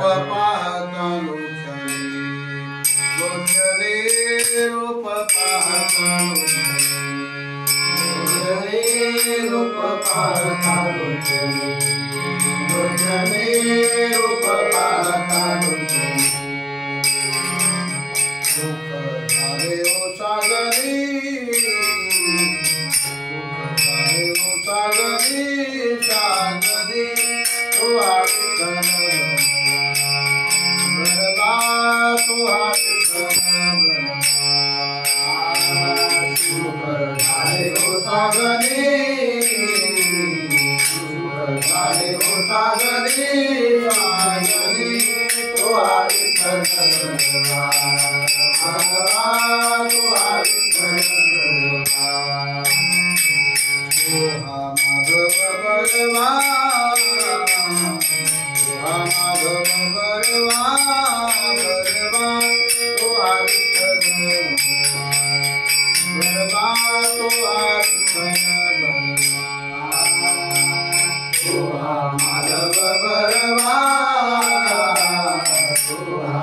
पाहता लोचने लोचने रूप पाहता लोचने रूप पाहता लोचने लोचने रूप पाहता लोचने सुख झाले ओ सागरी सुख झाले ओ सागरी सागरी तो विठ्ठल बरबा तो विठ्ठल सुख झाले ओ सागरी सुख झाले ओ सागरी सागरी तो विठ्ठल बरबा तो विठ्ठल माधव बरवा माधव बरवा बरवा तो विठ्ठल बरवा तो विठ्ठल माधव बरवा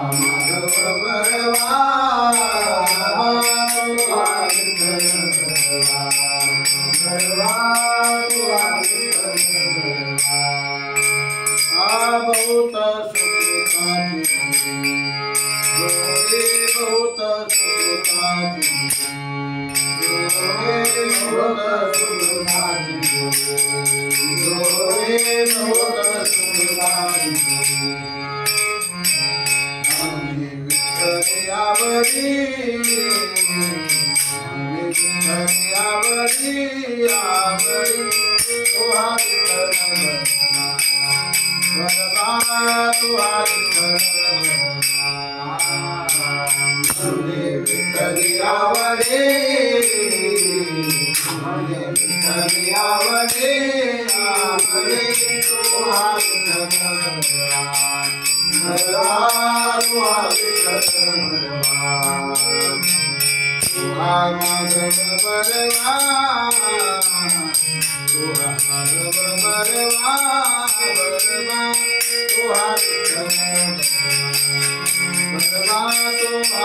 माधव बरवा बहुत सुखी बहुत सुखी बहुत आवरी बरबा तो विठ्ठल आवडे विठ्ठल आवडे आवडे तो बरबा तो माधव बरवा माधव बरवा बरवा तो बरवा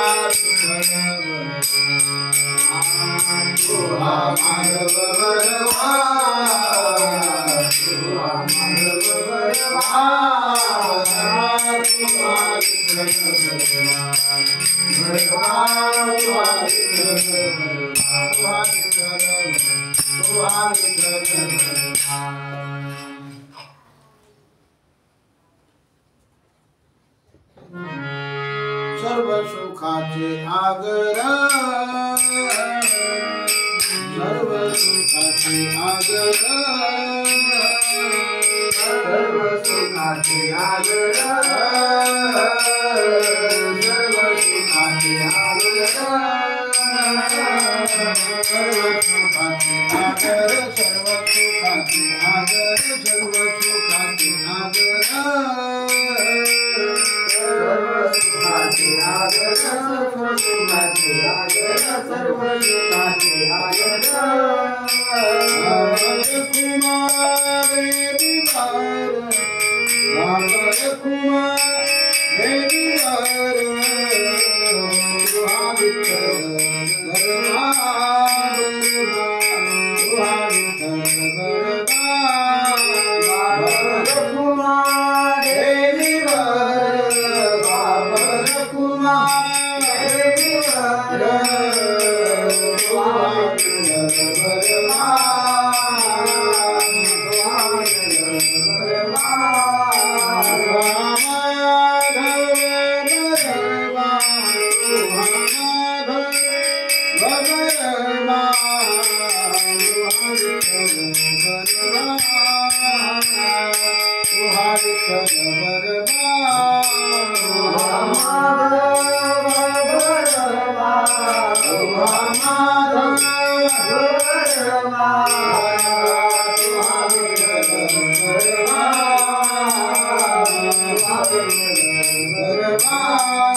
तो माधव बरवा माधव बरवा सर्व सुखाचे आगर सर्व सुखाचे आगर सर्व सुखाचे आगर सर्व सुखाचे आगर सर्व सुखाचे आगर सर्व सुखाचे आगर सर्व सुखाचे आगर सर्व सुखाचे आगर सर्व सुखाचे आगर सर्व सुखाचे आगर कुमार देवीवार बाबर कुमार देवीवार विठ्ठल बरवा विठ्ठल बरवा बाबर कुमार देवीवार बाबर कुमार देवीवार Bye.